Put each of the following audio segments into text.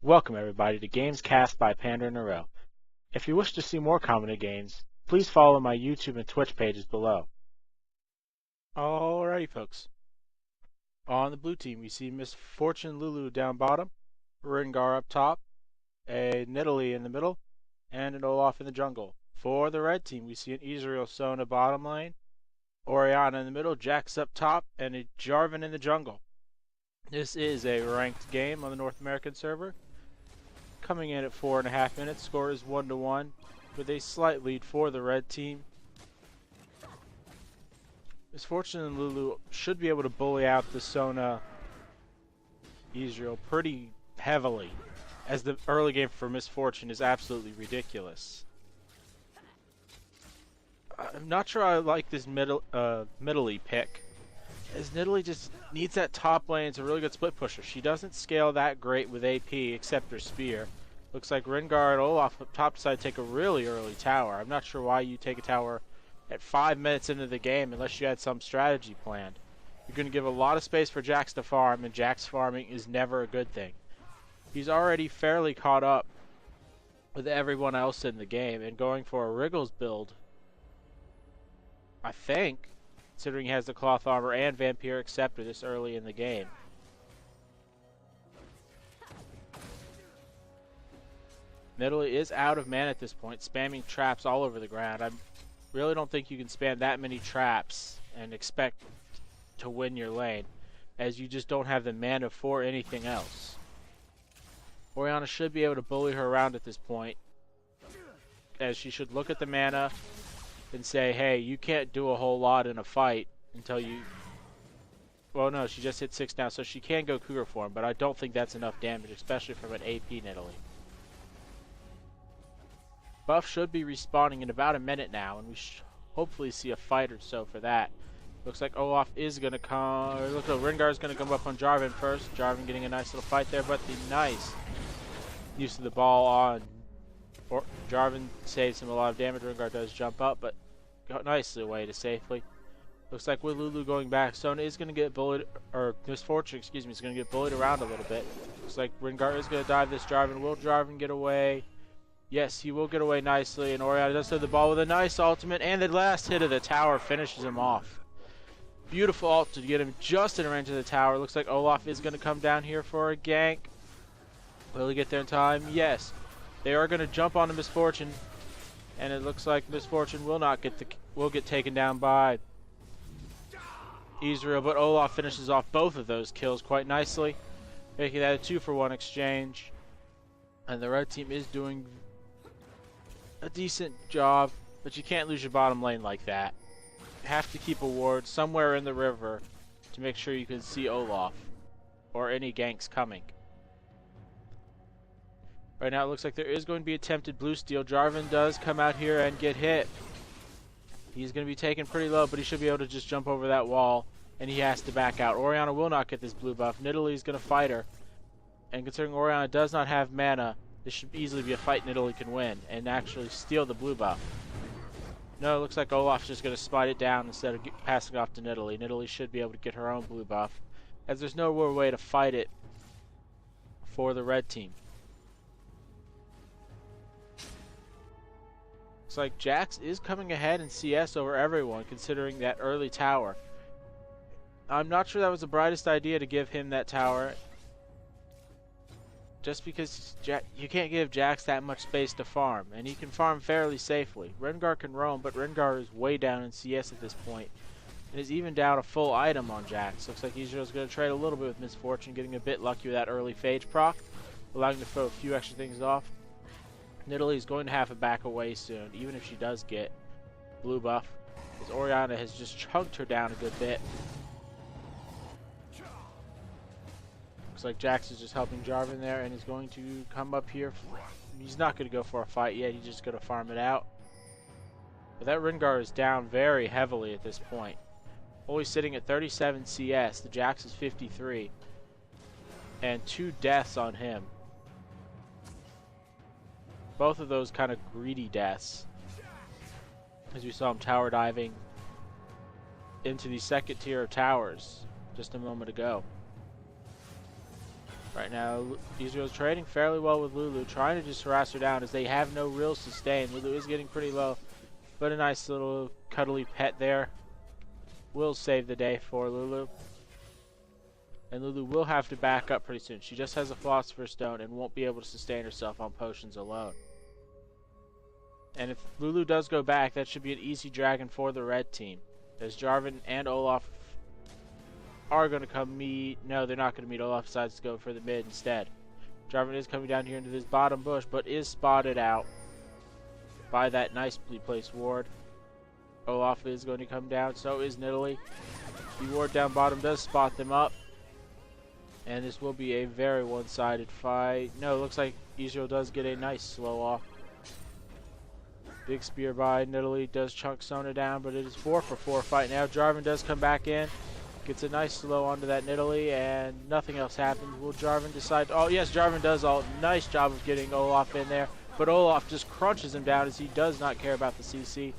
Welcome everybody to Games Cast by PanderNyrl. If you wish to see more commented games, please follow my YouTube and Twitch pages below. Alrighty folks. On the blue team we see Miss Fortune Lulu down bottom, Rengar up top, a Nidalee in the middle, and an Olaf in the jungle. For the red team we see an Ezreal Sona bottom lane, Orianna in the middle, Jax up top, and a Jarvan in the jungle. This is a ranked game on the North American server. Coming in at 4.5 minutes, score is 1-1 with a slight lead for the red team. Misfortune and Lulu should be able to bully out the Sona Ezreal pretty heavily, as the early game for Misfortune is absolutely ridiculous. I'm not sure I like this Nidalee pick, as Nidalee just needs that top lane. It's a really good split pusher. She doesn't scale that great with AP except her spear. Looks like Rengar and Olaf up top decide to take a really early tower. I'm not sure why you take a tower at 5 minutes into the game unless you had some strategy planned. You're going to give a lot of space for Jax to farm, and Jax farming is never a good thing. He's already fairly caught up with everyone else in the game, and going for a Wriggles build, I think, considering he has the cloth armor and vampiric scepter this early in the game. Nidalee is out of mana at this point, spamming traps all over the ground. I really don't think you can spam that many traps and expect to win your lane, as you just don't have the mana for anything else. Orianna should be able to bully her around at this point, as she should look at the mana and say, hey, you can't do a whole lot in a fight until you... Well, no, she just hit 6 now, so she can go Cougar form, but I don't think that's enough damage, especially from an AP Nidalee. Buff should be respawning in about a minute now, and we should hopefully see a fight or so for that. Looks like Olaf is going to come... Looks like Rengar is going to come up on Jarvan first. Jarvan getting a nice little fight there, but the nice use of the ball on... Jarvan saves him a lot of damage. Rengar does jump up, but got nicely away to safely. Looks like with Lulu going back, Sona is going to get bullied, or Misfortune, excuse me, is going to get bullied around a little bit. Looks like Rengar is going to dive this Jarvan. Will Jarvan get away? Yes, he will get away nicely, and Orianna does have the ball with a nice ultimate, and the last hit of the tower finishes him off. Beautiful ult to get him just in range of the tower. Looks like Olaf is going to come down here for a gank. Will he get there in time? Yes. They are going to jump onto Misfortune, and it looks like Misfortune will not get get taken down by Ezreal, but Olaf finishes off both of those kills quite nicely, making that a 2-for-1 exchange. And the red team is doing a decent job, but you can't lose your bottom lane like that. You have to keep a ward somewhere in the river to make sure you can see Olaf or any ganks coming. Right now it looks like there is going to be attempted blue steal. Jarvan does come out here and get hit. He's going to be taken pretty low, but he should be able to just jump over that wall, and he has to back out. Orianna will not get this blue buff. Nidalee is going to fight her, and considering Orianna does not have mana, this should easily be a fight Nidalee can win and actually steal the blue buff. No, it looks like Olaf's just going to smite it down instead of passing off to Nidalee. Nidalee should be able to get her own blue buff, as there's no more way to fight it for the red team. Looks like Jax is coming ahead in CS over everyone, considering that early tower. I'm not sure that was the brightest idea to give him that tower, just because you can't give Jax that much space to farm, and he can farm fairly safely. Rengar can roam, but Rengar is way down in CS at this point, and is even down a full item on Jax. Looks like Ezreal's going to trade a little bit with Misfortune, getting a bit lucky with that early phage proc, allowing him to throw a few extra things off. Nidalee is going to have to back away soon, even if she does get blue buff, as Orianna has just chunked her down a good bit. Looks like Jax is just helping Jarvan there, and he's going to come up here. He's not going to go for a fight yet, he's just going to farm it out. But that Rengar is down very heavily at this point. Only sitting at 37 CS, the Jax is 53. And 2 deaths on him. Both of those kind of greedy deaths, as we saw him tower diving into the second tier of towers just a moment ago. Right now, Ezreal's trading fairly well with Lulu, trying to just harass her down as they have no real sustain. Lulu is getting pretty low, but a nice little cuddly pet there will save the day for Lulu. And Lulu will have to back up pretty soon. She just has a Philosopher's Stone and won't be able to sustain herself on potions alone. And if Lulu does go back, that should be an easy dragon for the red team, as Jarvan and Olaf are going to come meet. No, they're not going to meet. Olaf decides to go for the mid instead. Jarvan is coming down here into this bottom bush, but is spotted out by that nicely placed ward. Olaf is going to come down, so is Nidalee. The ward down bottom does spot them up, and this will be a very one-sided fight. No, it looks like Ezreal does get a nice slow off. Big spear by Nidalee does chunk Sona down, but it is 4-for-4 fight now. Jarvan does come back in. Gets a nice slow onto that Nidalee, and nothing else happens. Will Jarvan decide? Oh, yes, Jarvan does all. Nice job of getting Olaf in there, but Olaf just crunches him down as he does not care about the CC.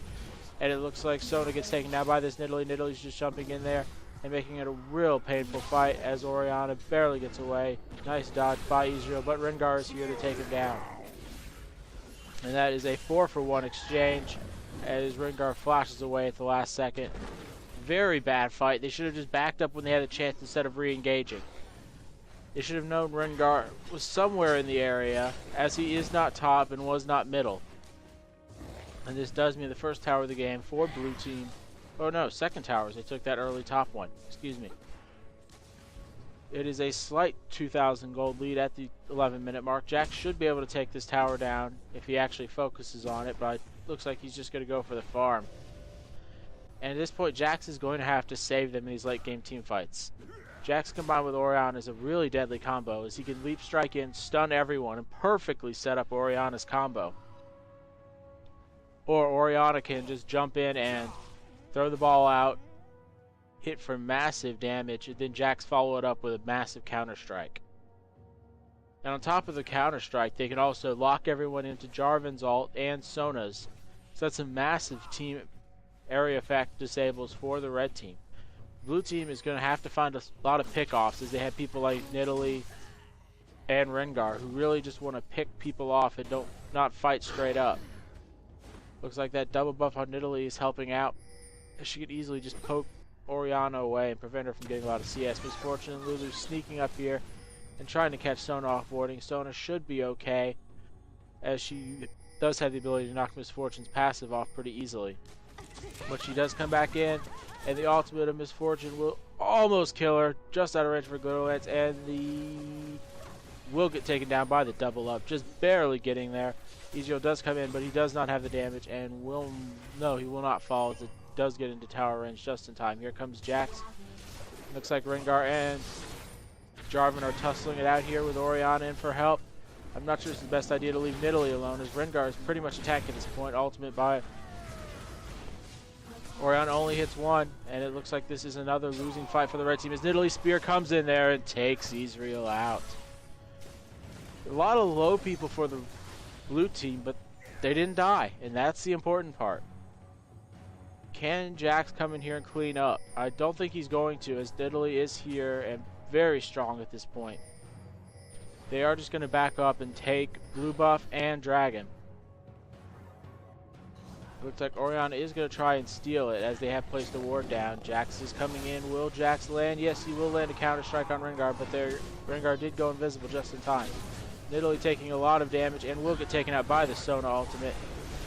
And it looks like Sona gets taken down by this Nidalee. Nidalee's just jumping in there and making it a real painful fight as Orianna barely gets away. Nice dodge by Ezreal, but Rengar is here to take him down. And that is a 4-for-1 exchange as Rengar flashes away at the last second. Very bad fight. They should have just backed up when they had a chance instead of re-engaging. They should have known Rengar was somewhere in the area, as he is not top and was not middle. And this does mean the first tower of the game for blue team. Oh no, second towers. They took that early top one. Excuse me. It is a slight 2,000 gold lead at the 11-minute mark. Jax should be able to take this tower down if he actually focuses on it, but it looks like he's just going to go for the farm. And at this point, Jax is going to have to save them in these late-game team fights. Jax combined with Orianna is a really deadly combo, as he can leap strike in, stun everyone, and perfectly set up Orianna's combo. Or Orianna can just jump in and throw the ball out, hit for massive damage, and then Jax follow it up with a massive counter-strike. And on top of the counter-strike, they can also lock everyone into Jarvan's ult and Sona's. So that's a massive team area effect disables for the red team. Blue team is going to have to find a lot of pick-offs, as they have people like Nidalee and Rengar who really just want to pick people off and not fight straight up. Looks like that double buff on Nidalee is helping out, as she could easily just poke Orianna away and prevent her from getting a lot of CS. Misfortune, Lulu sneaking up here and trying to catch Sona off-boarding. Sona should be okay, as she does have the ability to knock Misfortune's passive off pretty easily. But she does come back in, and the ultimate of Misfortune will almost kill her, just out of range for Glitter Lance, and will get taken down by the double up, just barely getting there. Ezreal does come in, but he does not have the damage, and he will not fall, as it does get into tower range just in time. Here comes Jax. Looks like Rengar and Jarvan are tussling it out here with Orianna in for help. I'm not sure it's the best idea to leave Nidalee alone, as Rengar is pretty much attacking at this point. Ultimate by Orianna only hits one, and it looks like this is another losing fight for the red team as Nidalee's spear comes in there and takes Ezreal out. A lot of low people for the blue team, but they didn't die, and that's the important part. Can Jax come in here and clean up? I don't think he's going to, as Nidalee is here and very strong at this point. They are just going to back up and take blue buff and dragon. Looks like Orianna is going to try and steal it, as they have placed the ward down. Jax is coming in. Will Jax land? Yes, he will land a counter-strike on Rengar, but Rengar did go invisible just in time. Nidalee taking a lot of damage and will get taken out by the Sona ultimate.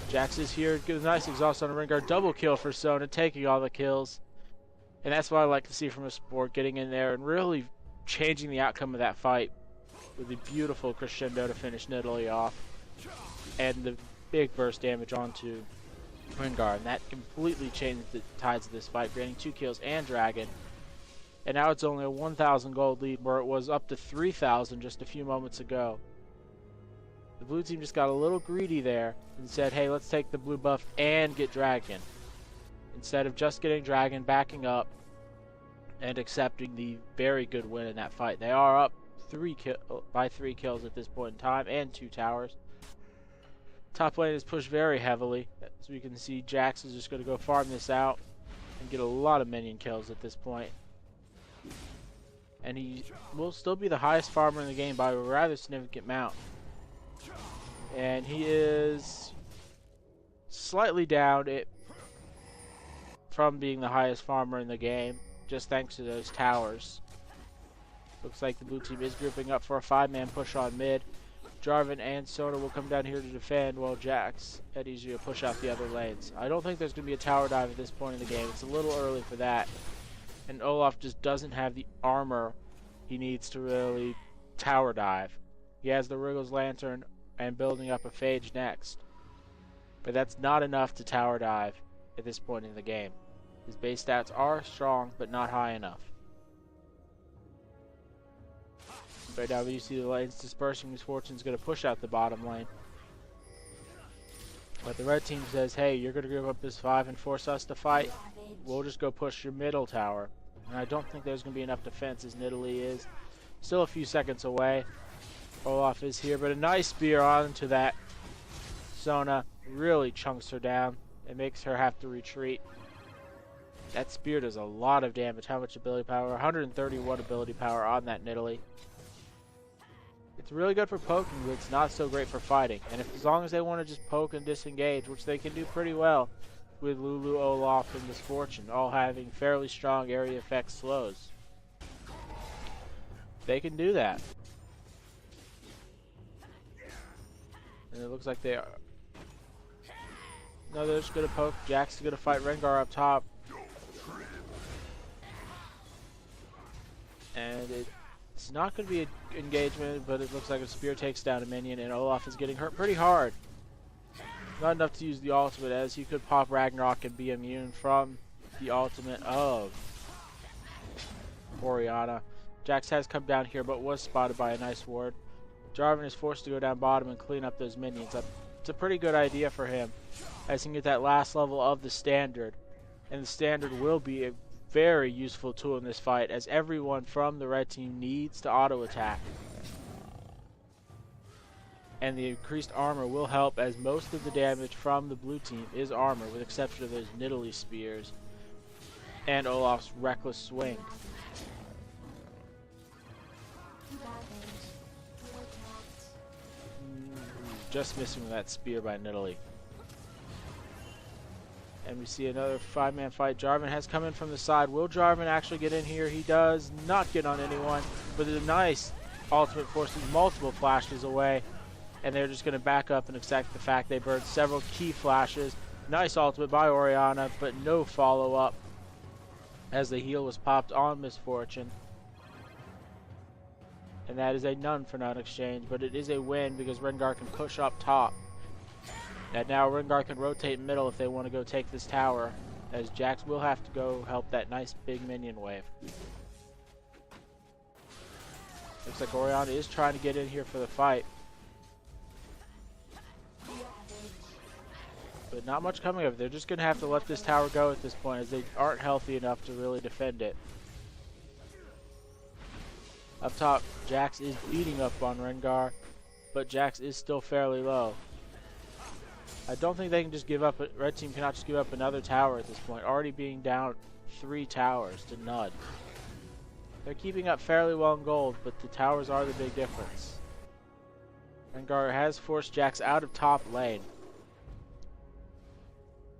Jax is here, get a nice exhaust on Rengar. Double kill for Sona, taking all the kills. And that's what I like to see from a support, getting in there and really changing the outcome of that fight with a beautiful crescendo to finish Nidalee off. And the big burst damage onto Rengar, and that completely changed the tides of this fight, granting 2 kills and dragon. And now it's only a 1,000 gold lead, where it was up to 3,000 just a few moments ago. The blue team just got a little greedy there and said, hey, let's take the blue buff and get dragon, instead of just getting dragon, backing up and accepting the very good win in that fight. They are up by 3 kills at this point in time and 2 towers. Top lane is pushed very heavily, as we can see. Jax is just going to go farm this out and get a lot of minion kills at this point. And he will still be the highest farmer in the game by a rather significant amount. And he is slightly down from being the highest farmer in the game, just thanks to those towers. Looks like the blue team is grouping up for a 5-man push on mid. Jarvan and Sona will come down here to defend while Jax and Ezreal push out the other lanes. I don't think there's going to be a tower dive at this point in the game. It's a little early for that. And Olaf just doesn't have the armor he needs to really tower dive. He has the Wriggle's Lantern and building up a Phage next. But that's not enough to tower dive at this point in the game. His base stats are strong, but not high enough. Right now, you see the lanes dispersing. Misfortune's going to push out the bottom lane. But the red team says, hey, you're going to give up this 5 and force us to fight? We'll just go push your middle tower. And I don't think there's going to be enough defense as Nidalee is still a few seconds away. Olaf is here, but a nice spear onto that Sona really chunks her down. It makes her have to retreat. That spear does a lot of damage. How much ability power? 131 ability power on that Nidalee. It's really good for poking, but it's not so great for fighting. And as long as they want to just poke and disengage, which they can do pretty well with Lulu, Olaf, and Misfortune, all having fairly strong area effect slows, they can do that. And it looks like they are. No, they're just going to poke. Jax is going to fight Rengar up top. And it's not going to be an engagement, but it looks like a spear takes down a minion, and Olaf is getting hurt pretty hard. Not enough to use the ultimate, as he could pop Ragnarok and be immune from the ultimate of Orianna. Jax has come down here, but was spotted by a nice ward. Jarvan is forced to go down bottom and clean up those minions. It's a pretty good idea for him, as he can get that last level of the standard. And the standard will be a very useful tool in this fight, as everyone from the red team needs to auto attack. And the increased armor will help, as most of the damage from the blue team is armor, with the exception of those Nidalee spears and Olaf's reckless swing. Just missing with that spear by Nidalee. And we see another 5-man fight. Jarvan has come in from the side. Will Jarvan actually get in here? He does not get on anyone, but a nice ultimate forces multiple flashes away. And they're just going to back up and accept the fact they burned several key flashes. Nice ultimate by Orianna, but no follow-up, as the heal was popped on Misfortune. And that is a none for none exchange, but it is a win because Rengar can push up top. And now Rengar can rotate middle if they want to go take this tower, as Jax will have to go help that nice big minion wave. Looks like Orianna is trying to get in here for the fight. But not much coming of it. They're just going to have to let this tower go at this point, as they aren't healthy enough to really defend it. Up top, Jax is beating up on Rengar, but Jax is still fairly low. I don't think they can just give up. Red team cannot just give up another tower at this point, already being down 3 towers to none. They're keeping up fairly well in gold, but the towers are the big difference. Rengar has forced Jax out of top lane.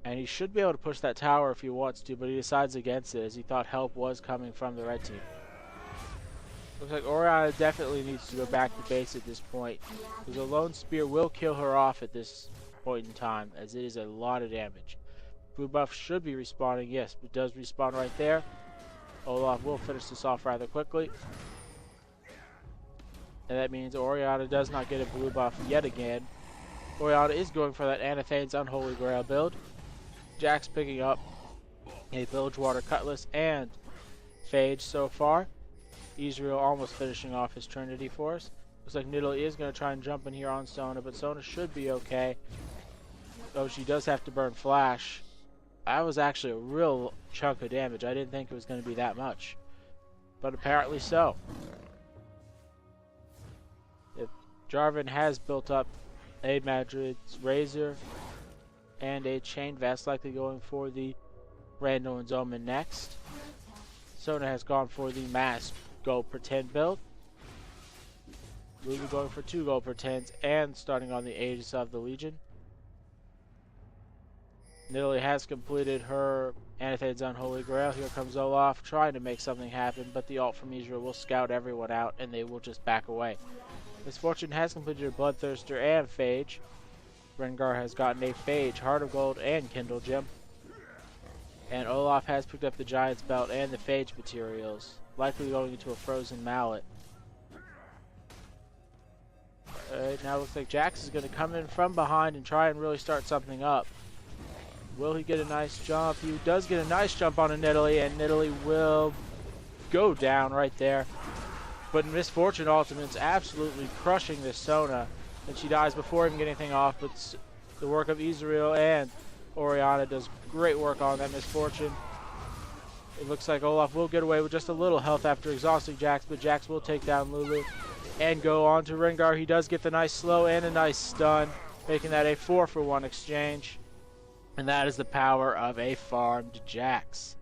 And he should be able to push that tower if he wants to, but he decides against it, as he thought help was coming from the red team. Looks like Orianna definitely needs to go back to base at this point, because a lone spear will kill her off at this point in time, as it is a lot of damage. Blue buff should be respawning, yes, it does respawn right there. Olaf will finish this off rather quickly. And that means Orianna does not get a blue buff yet again. Orianna is going for that Anathane's Unholy Grail build. Jax picking up a Bilgewater Cutlass and Phage so far. Ezreal almost finishing off his Trinity Force. Looks like Nidalee is going to try and jump in here on Sona, but Sona should be okay. Oh, she does have to burn Flash. That was actually a real chunk of damage. I didn't think it was going to be that much, but apparently so. If Jarvan has built up a Madrid's Razor and a Chain Vest, likely going for the Randuin's Omen next. Sona has gone for the Mask gold per 10 build. Lulu going for 2 gold per 10s and starting on the Aegis of the Legion. Nidalee has completed her Anathaid's Unholy Grail. Here comes Olaf trying to make something happen, but the ult from Ezreal will scout everyone out and they will just back away. Misfortune has completed her Bloodthirster and Phage. Rengar has gotten a Phage, Heart of Gold, and Kindle Gem. And Olaf has picked up the Giant's Belt and the Phage materials, likely going into a Frozen Mallet. Alright, now it looks like Jax is going to come in from behind and try and really start something up. Will he get a nice jump? He does get a nice jump on a Nidalee, and Nidalee will go down right there. But Misfortune Ultimate's absolutely crushing this Sona, and she dies before even getting anything off. But the work of Ezreal and Orianna does great work on that Misfortune. It looks like Olaf will get away with just a little health after exhausting Jax, but Jax will take down Lulu and go on to Rengar. He does get the nice slow and a nice stun, making that a 4-for-1 exchange. And that is the power of a farmed Jax.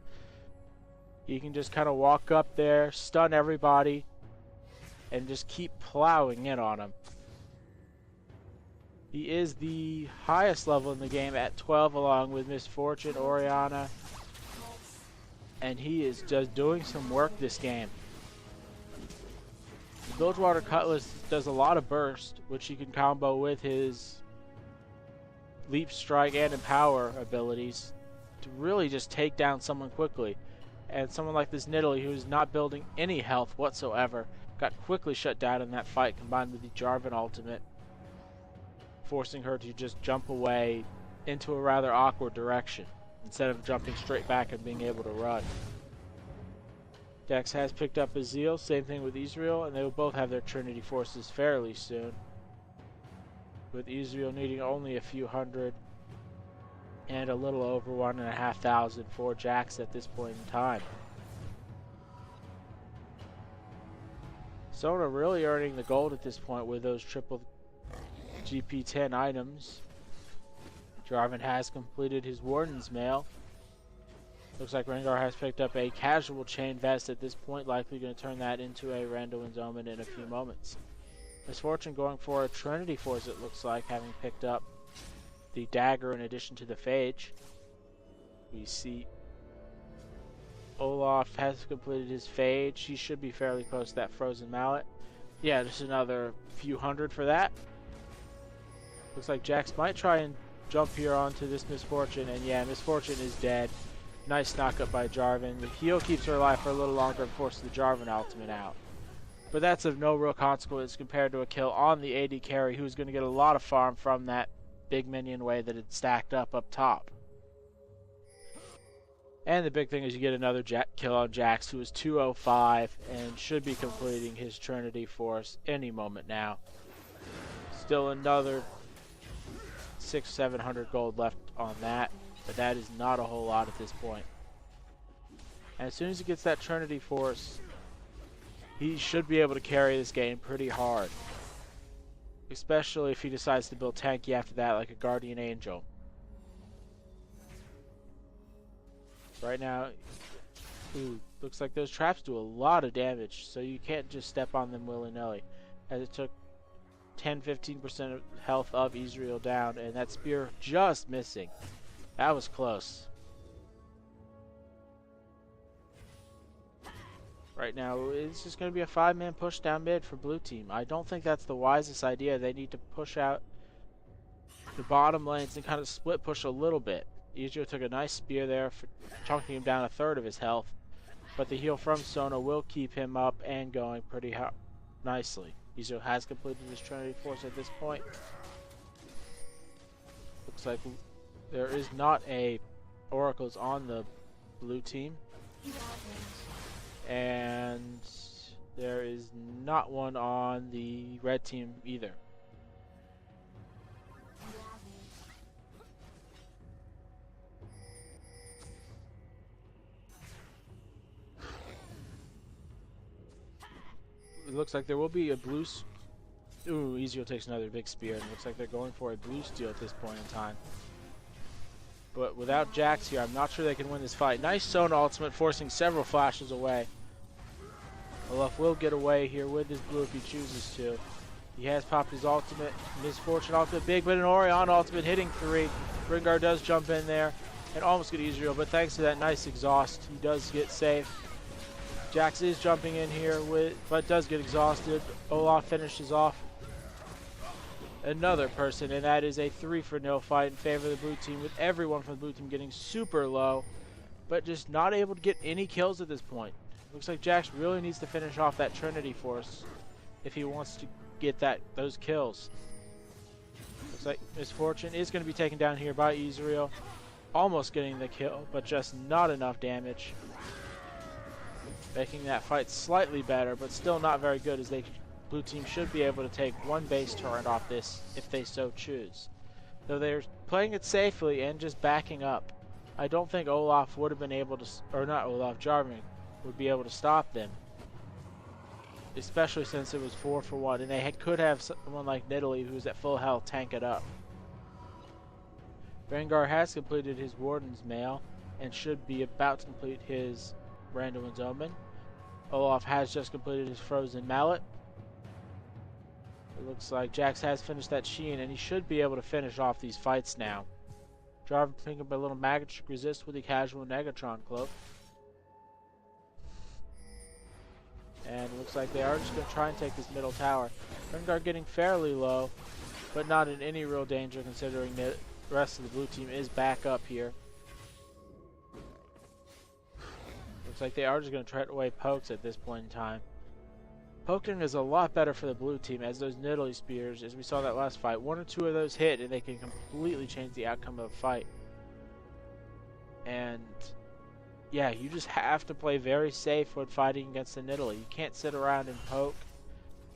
He can just kind of walk up there, stun everybody, and just keep plowing in on them. He is the highest level in the game at 12, along with Misfortune, Orianna, and he is just doing some work this game. The Bilgewater Cutlass does a lot of burst, which he can combo with his Leap Strike and Empower abilities to really just take down someone quickly. And someone like this Nidalee, who is not building any health whatsoever, got quickly shut down in that fight, combined with the Jarvan ultimate, forcing her to just jump away into a rather awkward direction instead of jumping straight back and being able to run. Jax has picked up Ezreal, same thing with Ezreal, and they will both have their Trinity Forces fairly soon, with Ezreal needing only a few hundred and a little over 1,500 for Jax at this point in time. Sona really earning the gold at this point with those triple GP10 items. Jarvan has completed his Warden's Mail. Looks like Rengar has picked up a casual chain vest at this point, likely going to turn that into a Randuin's Omen in a few moments. Misfortune going for a Trinity Force, it looks like, having picked up the dagger in addition to the Phage. We see Olaf has completed his Phage. He should be fairly close to that Frozen Mallet. Yeah, just another few hundred for that. Looks like Jax might try and jump here onto this Misfortune, and yeah, Misfortune is dead. Nice knockup by Jarvan. The heal keeps her alive for a little longer and forces the Jarvan ultimate out. But that's of no real consequence compared to a kill on the AD carry, who's going to get a lot of farm from that big minion wave that had stacked up top. And the big thing is you get another kill on Jax, who is 205 and should be completing his Trinity Force any moment now. Still another 600-700 gold left on that, but that is not a whole lot at this point. And as soon as he gets that Trinity Force, he should be able to carry this game pretty hard. Especially if he decides to build tanky after that, like a Guardian Angel. Right now, looks like those traps do a lot of damage, so you can't just step on them willy-nilly. As it took 10-15% of health of Ezreal down, and that spear just missing. That was close. Right now, it's just going to be a 5-man push down mid for blue team. I don't think that's the wisest idea. They need to push out the bottom lanes and kind of split push a little bit. Ezreal took a nice spear there, for chunking him down a third of his health, but the heal from Sona will keep him up and going pretty nicely. Ezreal has completed his Trinity Force at this point. Looks like there is not a Oracles on the blue team, and there is not one on the red team either. It looks like there will be a blue... Ooh, Ezreal takes another big spear, and it looks like they're going for a blue steal at this point in time. But without Jax here, I'm not sure they can win this fight. Nice Sona ultimate, forcing several flashes away. Olaf will get away here with his blue if he chooses to. He has popped his ultimate, Misfortune ultimate, big, but an Orianna ultimate hitting 3. Rengar does jump in there and almost get Ezreal, but thanks to that nice exhaust, he does get safe. Jax is jumping in here, but does get exhausted. Olaf finishes off another person, and that is a 3-for-0 fight in favor of the blue team, with everyone from the blue team getting super low, but just not able to get any kills at this point. Looks like Jax really needs to finish off that Trinity Force if he wants to get those kills. Looks like Misfortune is going to be taken down here by Ezreal, almost getting the kill, but just not enough damage, making that fight slightly better, but still not very good, as blue team should be able to take one base turret off this if they so choose. Though they're playing it safely and just backing up, I don't think Olaf would have been able to, or not Olaf, Jarvan would be able to stop them, especially since it was 4-for-1, and they could have someone like Nidalee, who's at full health, tank it up. Rengar has completed his Warden's Mail and should be about to complete his Brandywin's Omen. Olaf has just completed his Frozen Mallet. It looks like Jax has finished that Sheen, and he should be able to finish off these fights now. Jarvan picking up a little Magic Resist with the casual Negatron Cloak. And it looks like they are just going to try and take this middle tower. Rengar getting fairly low, but not in any real danger considering the rest of the blue team is back up here. Looks like they are just going to trade away pokes at this point in time. Poking is a lot better for the blue team, as those Nidalee spears, as we saw that last fight, 1 or 2 of those hit and they can completely change the outcome of the fight. And yeah, you just have to play very safe when fighting against the Nidalee. You can't sit around and poke.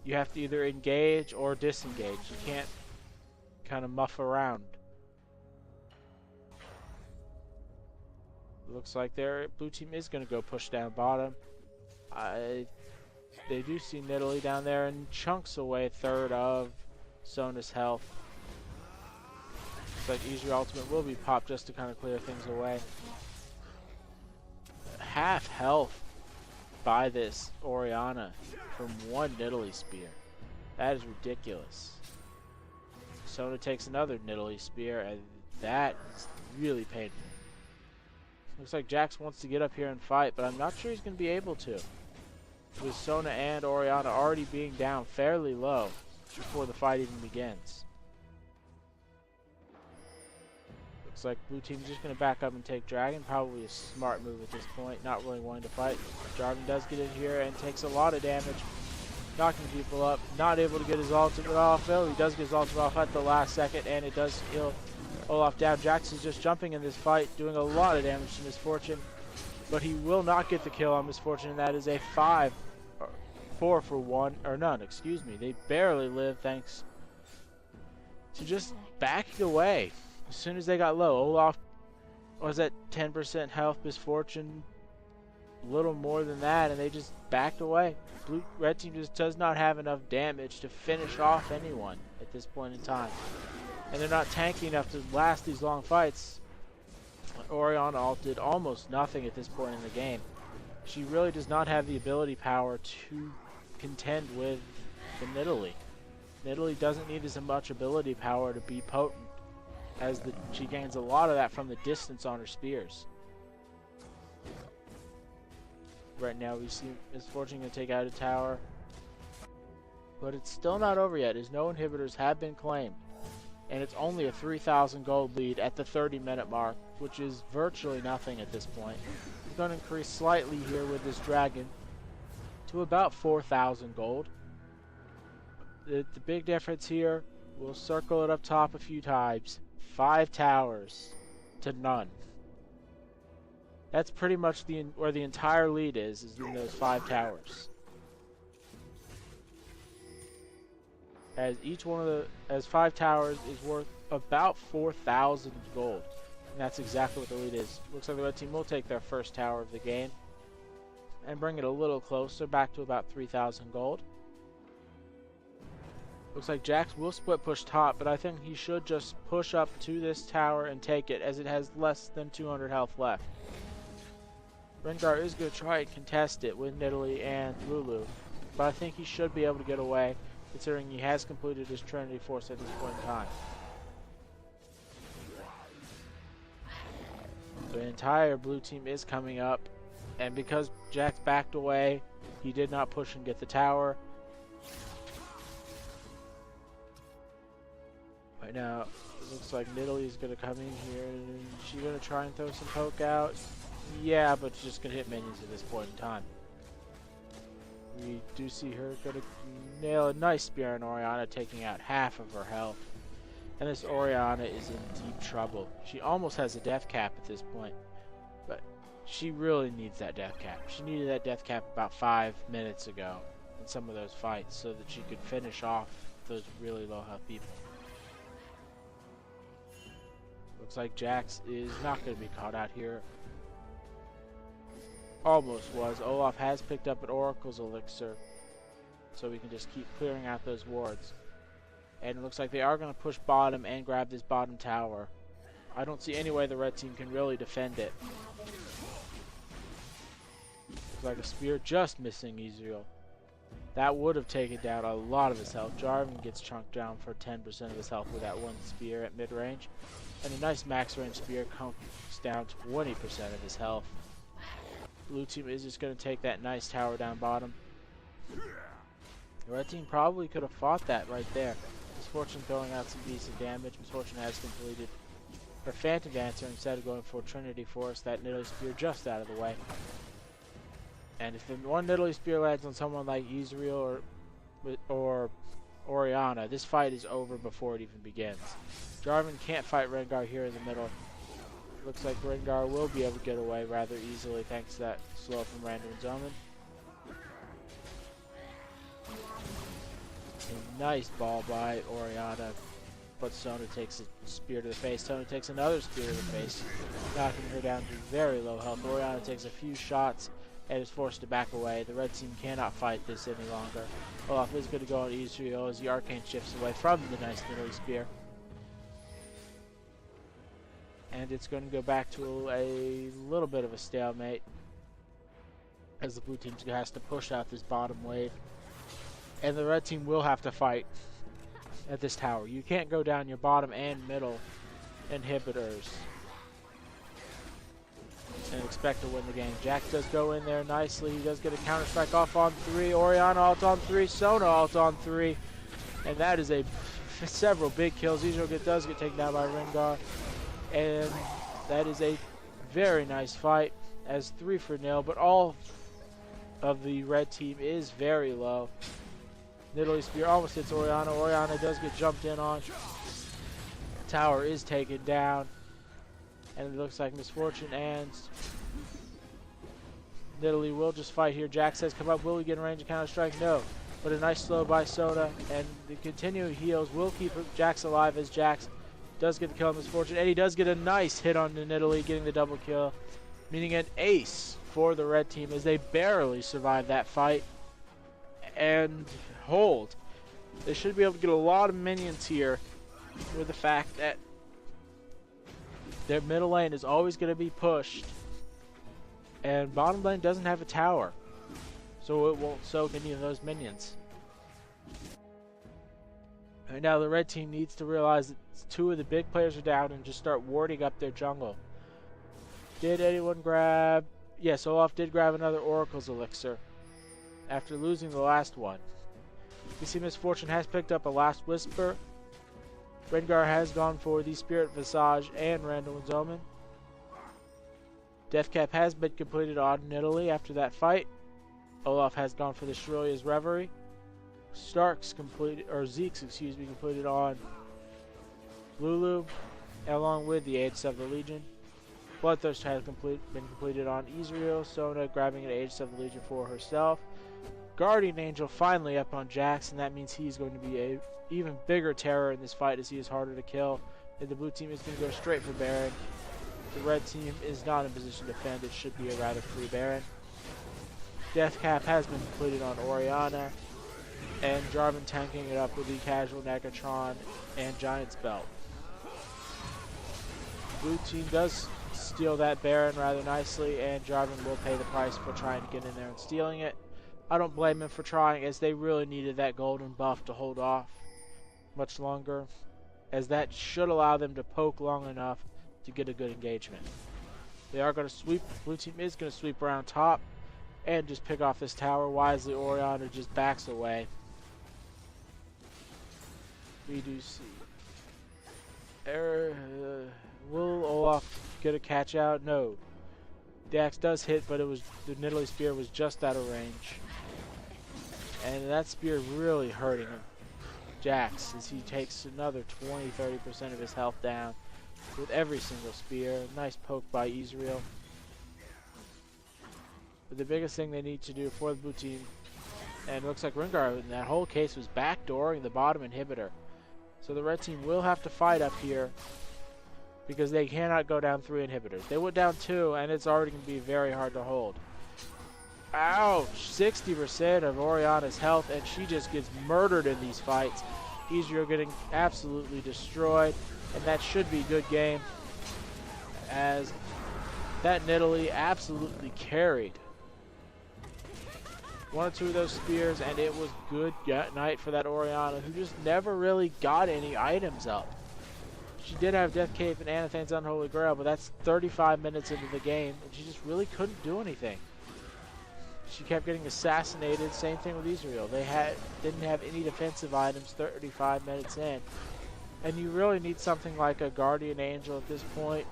You have to either engage or disengage. You can't kind of muff around. Looks like their blue team is going to go push down bottom. They do see Nidalee down there and chunks away 1/3 of Sona's health. Looks like Ezreal ultimate will be popped just to kind of clear things away. Half health by this Orianna from 1 Nidalee spear. That is ridiculous. Sona takes another Nidalee spear, and that is really painful. Looks like Jax wants to get up here and fight, but I'm not sure he's going to be able to, with Sona and Orianna already being down fairly low before the fight even begins. Looks like blue team's just going to back up and take Dragon. Probably a smart move at this point, not really wanting to fight. Jarvan does get in here and takes a lot of damage, knocking people up. Not able to get his ultimate off, though. He does get his ultimate off at the last second, and it does kill Olaf down. Jax is just jumping in this fight, doing a lot of damage to Misfortune, but he will not get the kill on Misfortune, and that is a 4-for-1, or none, excuse me. They barely live thanks to just backing away. As soon as they got low, Olaf was at 10% health, Misfortune a little more than that, and they just backed away. Red team just does not have enough damage to finish off anyone at this point in time. And they're not tanky enough to last these long fights. Orianna ult did almost nothing at this point in the game. She really does not have the ability power to contend with the Nidalee. Nidalee doesn't need as much ability power to be potent, as she gains a lot of that from the distance on her spears. Right now we see Misfortune going to take out a tower, but it's still not over yet, as no inhibitors have been claimed. And it's only a 3,000 gold lead at the 30-minute mark, which is virtually nothing at this point. We're going to increase slightly here with this dragon to about 4,000 gold. The big difference here, we'll circle it up top a few times. 5 towers to none. That's pretty much where the entire lead is in those 5 towers. As each one of as 5 towers is worth about 4,000 gold, and that's exactly what the lead is. Looks like the red team will take their first tower of the game and bring it a little closer, back to about 3,000 gold. Looks like Jax will split push top, but I think he should just push up to this tower and take it, as it has less than 200 health left. Rengar is going to try and contest it with Nidalee and Lulu, but I think he should be able to get away, considering he has completed his Trinity Force at this point in time. The entire blue team is coming up, and because Jax backed away, he did not push and get the tower. Right now, it looks like Nidalee is going to come in here, and she's going to try and throw some poke out. Yeah, but she's just going to hit minions at this point in time. We do see her going to nail a nice spear on Orianna, taking out half of her health. And this Orianna is in deep trouble. She almost has a death cap at this point, but she really needs that death cap. She needed that death cap about 5 minutes ago in some of those fights so that she could finish off those really low health people. Looks like Jax is not going to be caught out here. Almost was. Olaf has picked up an Oracle's Elixir, so we can just keep clearing out those wards. And it looks like they are going to push bottom and grab this bottom tower. I don't see any way the red team can really defend it. Looks like a spear just missing Ezreal. That would have taken down a lot of his health. Jarvan gets chunked down for 10% of his health with that one spear at mid-range. And a nice max range spear comes down 20% of his health. Blue team is just going to take that nice tower down bottom. The red team probably could have fought that right there. Misfortune throwing out some decent damage. Misfortune has completed her Phantom Dancer instead of going for Trinity Force. That Nidalee Spear just out of the way. And if one Nidalee Spear lands on someone like Ezreal or Orianna, this fight is over before it even begins. Jarvan can't fight Rengar here in the middle. Looks like Rengar will be able to get away rather easily thanks to that slow from Randuin's Omen. A nice ball by Orianna, but Sona takes a spear to the face. Sona takes another spear to the face, knocking her down to very low health. Orianna takes a few shots and is forced to back away. The red team cannot fight this any longer. Olaf is going to go on Ezreal as the Arcane shifts away from the nice Nidalee Spear. And it's going to go back to a little bit of a stalemate as the blue team has to push out this bottom wave. And the red team will have to fight at this tower. You can't go down your bottom and middle inhibitors and expect to win the game. Jax does go in there nicely. He does get a counter strike off on 3. Orianna ult on 3. Sona ult on 3. And that is several big kills. Ezreal does get taken down by Rengar. And that is a very nice fight as 3-0, but all of the red team is very low. Nidalee Spear almost hits Orianna. Orianna does get jumped in on. Tower is taken down. And it looks like Misfortune and Nidalee will just fight here. Jax says come up. Will he get in range of counter strike? No. But a nice slow by Sona. And the continuing heals will keep Jax alive as Jax does get the kill on Misfortune, and he does get a nice hit on the Nidalee, getting the double kill, meaning an ace for the red team as they barely survive that fight and hold. They should be able to get a lot of minions here with the fact that their middle lane is always going to be pushed, and bottom lane doesn't have a tower, so it won't soak any of those minions. Right now the red team needs to realize that 2 of the big players are down and just start warding up their jungle. Did anyone grab... Yes, Olaf did grab another Oracle's Elixir after losing the last one. You see Misfortune has picked up a Last Whisper. Rengar has gone for the Spirit Visage and Randuin's Omen. Death Cap has been completed on Nidalee after that fight. Olaf has gone for the Shirley's Reverie. Zeke's completed on Lulu, along with the Aegis of the Legion. Bloodthirst has been completed on Ezreal. Sona grabbing an Aegis of the Legion for herself. Guardian Angel finally up on Jax, and that means he's going to be a even bigger terror in this fight as he is harder to kill. And the blue team is going to go straight for Baron. The red team is not in position to defend. It should be a rather free Baron. Death Cap has been completed on Orianna, and Jarvan tanking it up with the casual Negatron and Giant's Belt. Blue team does steal that Baron rather nicely, and Jarvan will pay the price for trying to get in there and stealing it. I don't blame him for trying, as they really needed that golden buff to hold off much longer, as that should allow them to poke long enough to get a good engagement. They are going to sweep. Blue team is going to sweep around top and just pick off this tower. Wisely, Orianna just backs away. We do see. Will Olaf get a catch out? No. The axe does hit, but it was the Nidalee spear was just out of range. And that spear really hurting him. Jax, as he takes another 20-30% of his health down with every single spear. Nice poke by Ezreal. But the biggest thing they need to do for the blue team, and it looks like Rengar in that whole case was backdooring the bottom inhibitor. So the red team will have to fight up here because they cannot go down 3 inhibitors. They went down 2, and it's already going to be very hard to hold. Ouch! 60% of Orianna's health, and she just gets murdered in these fights. Ezreal getting absolutely destroyed, and that should be a good game, as that Nidalee absolutely carried 1 or 2 of those spears, and it was good night for that Orianna, who just never really got any items up. She did have Death Cave and Anathane's Unholy Grail, but that's 35 minutes into the game, and she just really couldn't do anything. She kept getting assassinated. Same thing with Ezreal. They didn't have any defensive items 35 minutes in. And you really need something like a Guardian Angel at this point,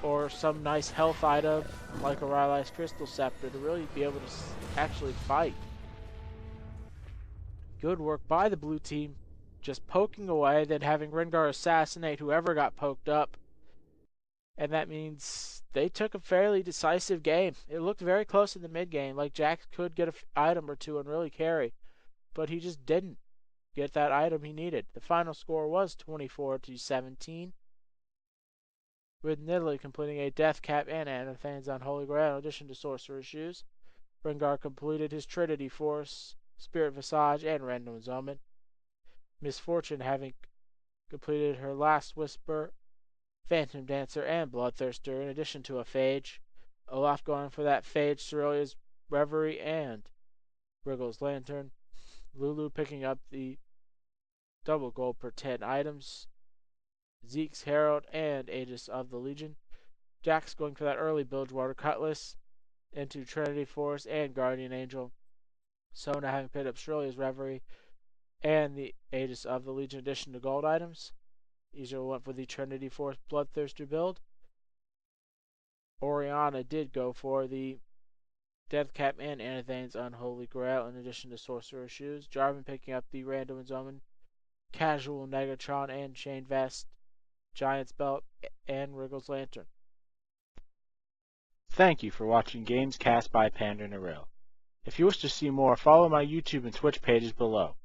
or some nice health item like a Rylai's Crystal Scepter to really be able to actually fight. Good work by the blue team, just poking away, then having Rengar assassinate whoever got poked up. And that means they took a fairly decisive game. It looked very close in the mid game, like Jax could get an item or 2 and really carry, but he just didn't get that item he needed. The final score was 24-17, with Nidalee completing a Death Cap and Anathane's Unholy Grail in addition to Sorcerer's Shoes. Rengar completed his Trinity Force, Spirit Visage, and Random Omen. Misfortune having completed her Last Whisper, Phantom Dancer, and Bloodthirster, in addition to a Phage. Olaf going for that Phage, Cerilia's Reverie, and Wriggle's Lantern. Lulu picking up the double gold per 10 items. Zeke's Herald and Aegis of the Legion. Jax going for that early Bilgewater Cutlass into Trinity Force and Guardian Angel. Sona having picked up Cerilia's Reverie and the Aegis of the Legion, in addition to gold items. Ezreal went for the Trinity Force Bloodthirster build. Orianna did go for the Death Cap and Anathane's Unholy Grail, in addition to Sorcerer's Shoes. Jarvan picking up the Random Omen, Casual Negatron and Chain Vest, Giant's Belt, and Wriggle's Lantern. Thank you for watching Games Cast by PanderNyrl. If you wish to see more, follow my YouTube and Twitch pages below.